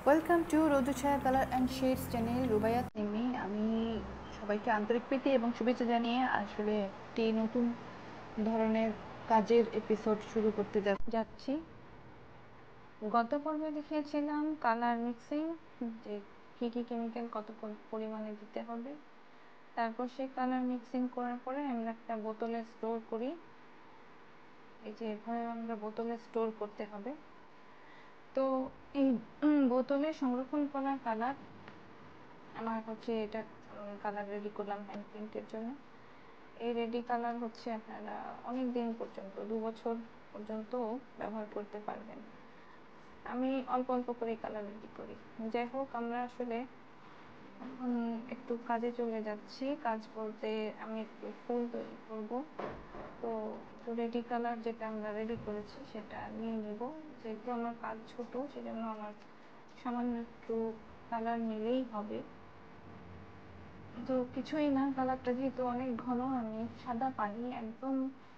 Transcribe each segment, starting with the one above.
Welcome to Rodu Chhaya colour and shades channel Rubaiyat Nimi. আমি সবাইকে আন্তরিক প্রীতি এবং শুভেচ্ছা জানিয়ে আসলে একটি নতুন ধরনের কাজের এপিসোড শুরু করতে যাচ্ছি। গত পর্বে দেখিয়েছিলাম কালার মিক্সিং, যে কী কী কেমিক্যাল কত পরিমাণে দিতে হবে। তারপর সেই কালার মিক্সিং করার পরে আমরা একটা বোতলে স্টোর করি। এই যে এভাবে আমরা বোতলে স্টোর করতে হবে। তো এই বোতলে সংরক্ষণ করা কালার আমার হচ্ছে এটা কালার রেডি করলাম হ্যান্ড প্রিন্টের জন্য। এই রেডি কালার হচ্ছে আপনারা অনেক দিন পর্যন্ত 2 বছর পর্যন্ত ব্যবহার করতে পারবেন। আমি অল্প অল্প করে কালার রেডি করি। যাই হোক, আমরা আসলে এখন একটু কাজে চলে যাচ্ছি। কাজ বলতে আমি একটু ফুল তৈরি করব। তো রেডি কালার যেটা আমরা রেডি করেছি সেটা নিয়ে নেব। যেহেতু আমার কাজ ছোট, সেজন্য আমার সামান্য একটু কালার নিলেই হবে। তো কিছুই না, কালারটা যেহেতু অনেক ঘন, আমি সাদা পানি, একদম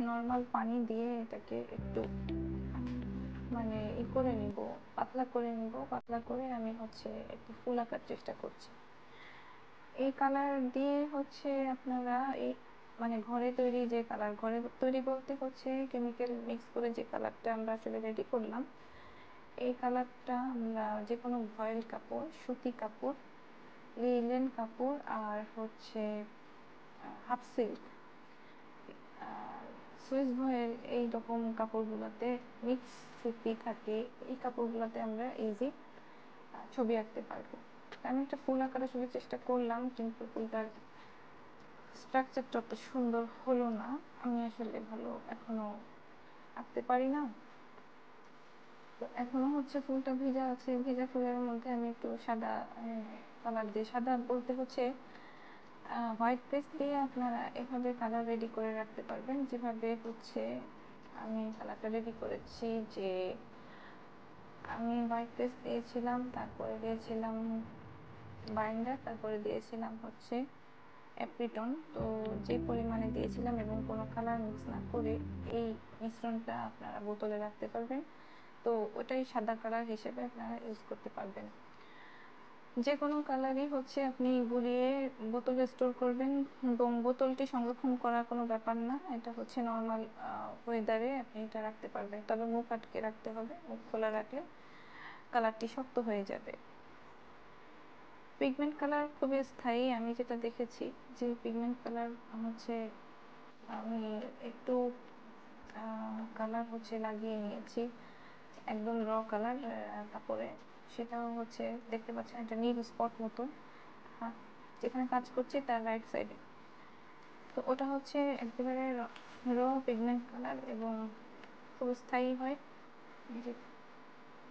নর্মাল পানি দিয়ে এটাকে একটু মানে করে নিব, পাতলা করে নিব। পাতলা করে আমি হচ্ছে একটু ফুল আঁকার চেষ্টা করছি। এই কালার দিয়ে হচ্ছে আপনারা এই ঘরে তৈরি যে কালার, ঘরে তৈরি বলতে হচ্ছে কেমিক্যাল মিক্স করে যে কালারটা আমরা আসলে রেডি করলাম, এই কালারটা আমরা যে কোনো ভয়েল কাপড়, সুতি কাপড়, লিনেন কাপড় আর হচ্ছে হাফ সিল্ক, সুইস ভয়েল, এই রকম কাপড়গুলোতে মিক্স সুতি থাকে। এই কাপড়গুলোতে আমরা ইজি ছবি আঁকতে পারবো। আমি একটা ফুল আঁকার আসলে চেষ্টা করলাম, কিন্তু ফুলটার স্ট্রাকচারটা অত সুন্দর হলো না। আমি আসলে ভালো এখনো আঁকতে পারি না। তো এখনো হচ্ছে ফুলটা ভেজা আছে। ভেজা ফুলের মধ্যে আমি একটু সাদা কালার দিয়ে, সাদা বলতে হচ্ছে হোয়াইট পেস্ট দিয়ে আপনারা এভাবে কালার রেডি করে রাখতে পারবেন। যেভাবে হচ্ছে আমি কালারটা রেডি করেছি, যে আমি হোয়াইট পেস্ট দিয়েছিলাম, তারপরে দিয়েছিলাম বাইন্ডার, তারপরে দিয়েছিলাম হচ্ছে অ্যাপ্রিটন। তো যে পরিমাণে দিয়েছিলাম এবং কোনো কালার মিক্স না করে এই মিশ্রণটা আপনারা বোতলে রাখতে পারবেন। তো ওটাই সাদা কালার হিসেবে আপনারা ইউজ করতে পারবেন। যে কোনো কালারই হচ্ছে আপনি গুলিয়ে বোতলে স্টোর করবেন, এবং বোতলটি সংরক্ষণ করার কোনো ব্যাপার না। এটা হচ্ছে নর্মাল ওয়েদারে আপনি এটা রাখতে পারবেন, তবে মুখ আটকে রাখতে হবে। মুখ খোলা রাখলে কালারটি শক্ত হয়ে যাবে। পিগমেন্ট কালার খুবই স্থায়ী। আমি যেটা দেখেছি যে পিগমেন্ট কালার হচ্ছে আমি একটু কালার হচ্ছে লাগিয়ে নিয়েছি, একদম র কালার কাপড়ে। সেটাও হচ্ছে দেখতে পাচ্ছেন একটা নীল স্পট মতো যেখানে কাজ করছি তার রাইট সাইডে। তো ওটা হচ্ছে একেবারে র পিগমেন্ট কালার এবং খুব স্থায়ী হয়, যে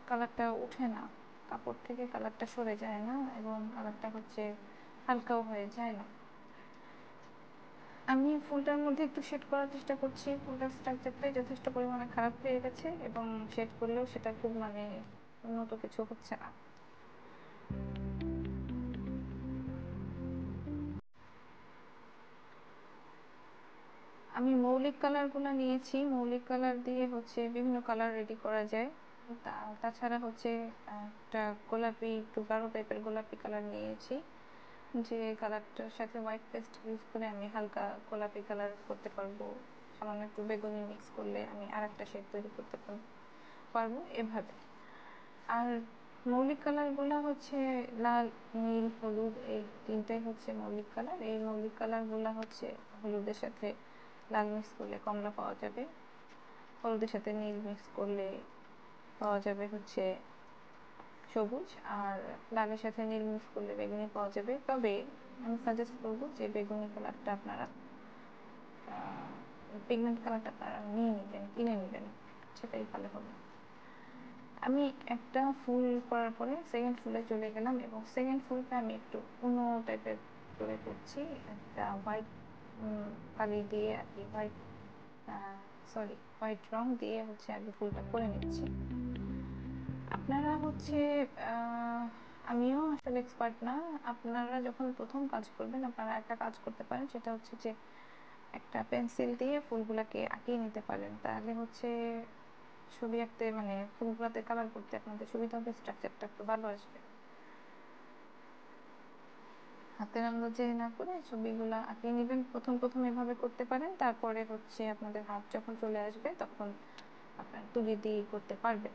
কালারটা ওঠে না, কাপড় থেকে কালারটা সরে যায় না, এবং কালারটা হচ্ছে হালকাও হয়ে যায় না। আমি ফুলটার মধ্যে একটু শেড করার চেষ্টা করছি। ফুলটার স্ট্রাকচারটাই যথেষ্ট পরিমাণে খারাপ হয়ে গেছে, এবং শেড করলেও সেটা খুব উন্নত কিছু হচ্ছে না। আমি মৌলিক কালারগুলো নিয়েছি। মৌলিক কালার দিয়ে হচ্ছে বিভিন্ন কালার রেডি করা যায়। তাছাড়া হচ্ছে একটা গোলাপি, একটু গাঢ় টাইপের গোলাপি কালার নিয়েছি, যে কালারটার সাথে হোয়াইট পেস্ট ইউজ করে আমি হালকা গোলাপি কালার করতে পারবো। সামান্য একটু বেগুনি মিক্স করলে আমি আর একটা শেড তৈরি করতে পারবো এভাবে। আর মৌলিক কালারগুলো হচ্ছে লাল, নীল, হলুদ, এই তিনটাই হচ্ছে মৌলিক কালার। এই মৌলিক কালারগুলো হচ্ছে হলুদের সাথে লাল মিক্স করলে কমলা পাওয়া যাবে, হলুদের সাথে নীল মিক্স করলে পাওয়া যাবে হচ্ছে সবুজ, আর লালের সাথে নীল মিক্স করলে বেগুনি পাওয়া যাবে। তবে আমি সাজেস্ট করবো যে বেগুনি কালারটা আপনারা পিগমেন্ট কালারটা আপনারা নিয়ে নেবেন, কিনে নেবেন, সেটাই ভালো হবে। আমি একটা ফুল করার পরে সেকেন্ড ফুলে চলে গেলাম, এবং সেকেন্ড ফুলটা আমি একটু অন্য টাইপের করে করছি। একটা হোয়াইট কালি দিয়ে আর কি, হোয়াইট রং দিয়ে হচ্ছে আগে ফুলটা করে নিচ্ছি। আপনারা হচ্ছে আমিও আসলে এক্সপার্ট না। আপনারা যখন প্রথম কাজ করবেন, আপনারা একটা কাজ করতে পারেন, সেটা হচ্ছে যে একটা পেন্সিল দিয়ে ফুলগুলোকে আঁকিয়ে নিতে পারেন। তাহলে হচ্ছে ছবি আঁকতে মানে ফুলগুলাতে কালার করতে আপনাদের সুবিধা হবে, স্ট্রাকচারটা একটু ভালো আসবে। হাতের আন্দাজে না করে ছবিগুলা আঁকিয়ে নেবেন। প্রথম প্রথম এভাবে করতে পারেন, তারপরে হচ্ছে আপনাদের হাত যখন চলে আসবে তখন আপনার তুলি দিয়ে করতে পারবেন।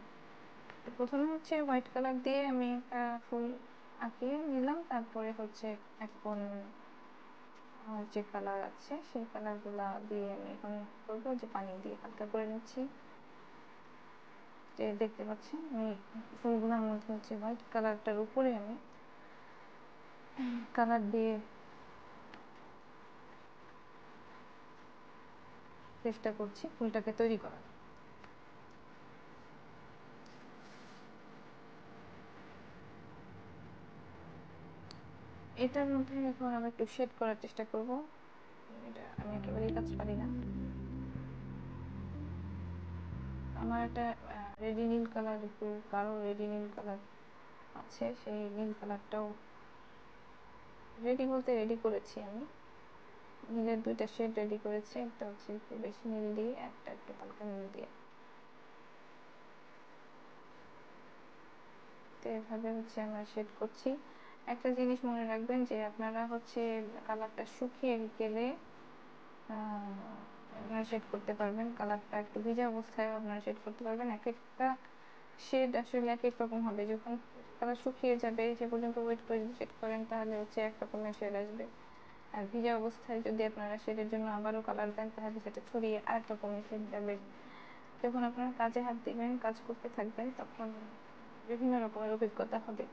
তো প্রথমে হচ্ছে হোয়াইট কালার দিয়ে আমি ফুল আঁকিয়ে নিলাম, তারপরে হচ্ছে এখন যে কালার আছে সেই কালারগুলা দিয়ে আমি এখন করবো যে পানি দিয়ে হালকা করে নিচ্ছি। যে দেখতে পাচ্ছেন আমি ফুলগুলোর মধ্যে হচ্ছে হোয়াইট কালারটার উপরে আমি কালার দিয়ে চেষ্টা করছি ফুলটাকে তৈরি করার। এটার মধ্যে এখন আমি একটু শেড করার চেষ্টা করব। এটা আমি একেবারেই কাজ পারি না। আমার একটা রেডি নীল কালার, একটু গাঢ় রেডি নীল কালার আছে, সেই নীল কালারটাও রেডি বলতে রেডি করেছি আমি। নীলের দুইটা শেড রেডি করেছি, একটা হচ্ছে একটু বেশি নীল দিয়ে, একটা একটু হালকা নীল দিয়ে। তো এভাবে হচ্ছে আমরা শেড করছি। একটা জিনিস মনে রাখবেন যে আপনারা হচ্ছে কালারটা শুকিয়ে গেলে আপনারা শেড করতে পারবেন। কালারটা একটু ভিজা অবস্থায় আপনারা শেড করতে পারবেন। এক একটা শেড আসলে এক এক রকম হবে। যখন কালার শুকিয়ে যাবে সে পর্যন্ত ওয়েট করে যদি শেড করেন তাহলে হচ্ছে এক রকমের শেড আসবে। আর ভিজা অবস্থায় যদি আপনারা শেডের জন্য আবারও কালার দেন তাহলে সেটা ছড়িয়ে আরেক রকমের শেড যাবে। যখন আপনারা কাজে হাত দিবেন, কাজ করতে থাকবেন, তখন বিভিন্ন রকমের অভিজ্ঞতা হবে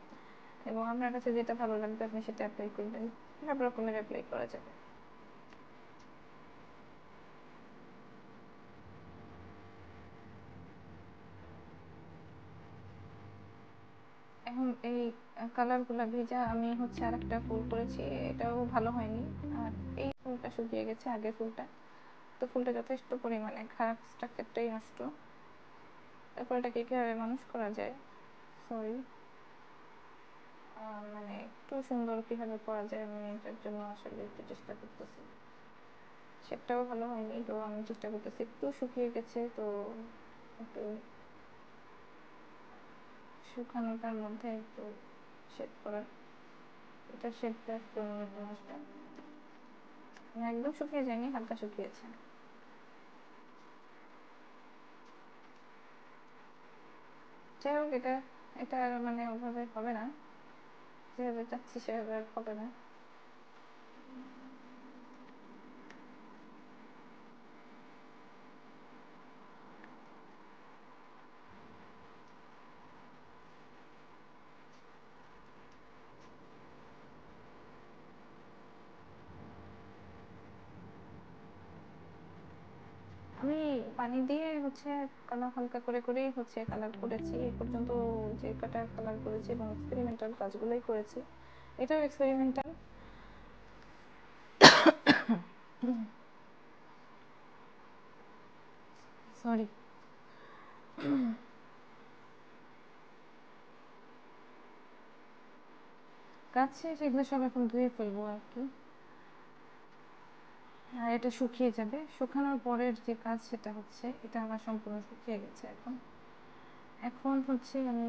এবং আপনার কাছে যেটা ভালো লাগবে আপনি সেটা অ্যাপ্লাই করবেন। সব রকমের অ্যাপ্লাই করা যাবে। এখন এই কালারগুলো ভেজা আমি হচ্ছে আরেকটা ফুল করেছি, এটাও ভালো হয়নি। আর এই ফুলটা শুকিয়ে গেছে, আগের ফুলটা। তো ফুলটা যথেষ্ট পরিমাণে খারাপ, স্ট্রাকচারটাই নষ্ট। তারপর এটাকে কীভাবে মানুষ করা যায়, সরি, মানে একটু সুন্দর কীভাবে করা যায় আমি এটার জন্য আসলে একটু চেষ্টা করতেছি। সেটাও ভালো হয়নি, তো আমি চেষ্টা করতেছি। একটু শুকিয়ে গেছে, তো একটু শুকানোটার মধ্যে একটু শেড করার, এটা শেডটা একটু অন্যরকম আসবে। একদম শুকিয়ে যায়নি, হালকা শুকিয়েছে। যাই হোক, এটা এটা আর মানে ওভাবে হবে না, যেভাবে চাচ্ছি সেভাবে আর হবে না। আমি পানি দিয়ে হচ্ছে কালার হালকা করে করেই হচ্ছে কালার করেছি এ পর্যন্ত। যে কটা কালার করেছি এবং এক্সপেরিমেন্টাল কাজগুলোই করেছি, এটাও এক্সপেরিমেন্টাল। সরি। কাজ শেষ, এগুলো সব এখন ধুয়ে ফেলবো আর কি। আর এটা শুকিয়ে যাবে। শুকানোর পরের যে কাজ সেটা হচ্ছে, এটা আমার সম্পূর্ণ শুকিয়ে গেছে। এখন এখন হচ্ছে আমি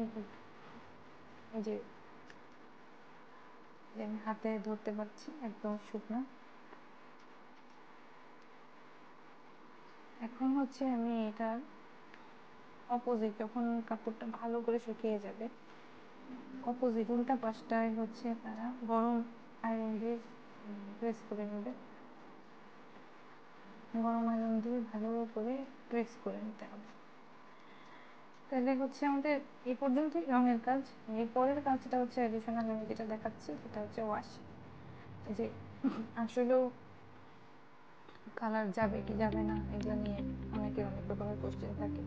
যে আমি হাতে ধরতে পারছি একদম শুকনো। এখন হচ্ছে আমি এটার অপোজিট, যখন কাপড়টা ভালো করে শুকিয়ে যাবে, অপোজিট উল্টা পাশটায় হচ্ছে আপনারা গরম আয়রন দিয়ে প্রেস করে নেবেন। গরম আয়রন দিয়ে ভালো করে প্রেস করে নিতে হবে। তাহলে হচ্ছে আমাদের এই পর্যন্তই রঙের কাজ। এই পরের কাজটা হচ্ছে অ্যাডিশনাল, আমি যেটা দেখাচ্ছি সেটা হচ্ছে ওয়াশ। যে আসলেও কালার যাবে কি যাবে না এগুলো নিয়ে অনেকের অনেক রকমের কোশ্চেন থাকে।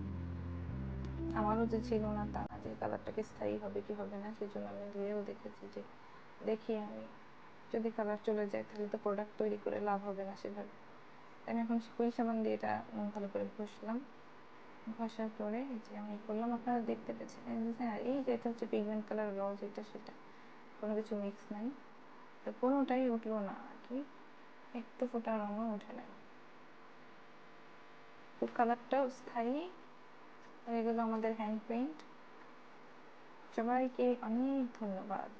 আমারও যে ছিল না তা না, যে কালারটাকে স্থায়ী হবে কি হবে না, সেই জন্য আমি ধুয়েও দেখেছি যে দেখি আমি যদি কালার চলে যায় তাহলে তো প্রোডাক্ট তৈরি করে লাভ হবে না সেভাবে। আমি এখন হুইল সাবান দিয়ে এটা ভালো করে ঘষলাম। ঘষার পরে এই যে আমি করলাম, আপনারা দেখতে পেয়েছেন এই যে এটা হচ্ছে পিগমেন্ট কালার র, যেটা সেটা কোনো কিছু মিক্স নাই, তো কোনোটাই উঠলো না আর কি, একটু ফোটা রঙও ওঠে না। তো কালারটাও স্থায়ী আর এগুলো আমাদের হ্যান্ড পেইন্ট। সবাইকে অনেক ধন্যবাদ।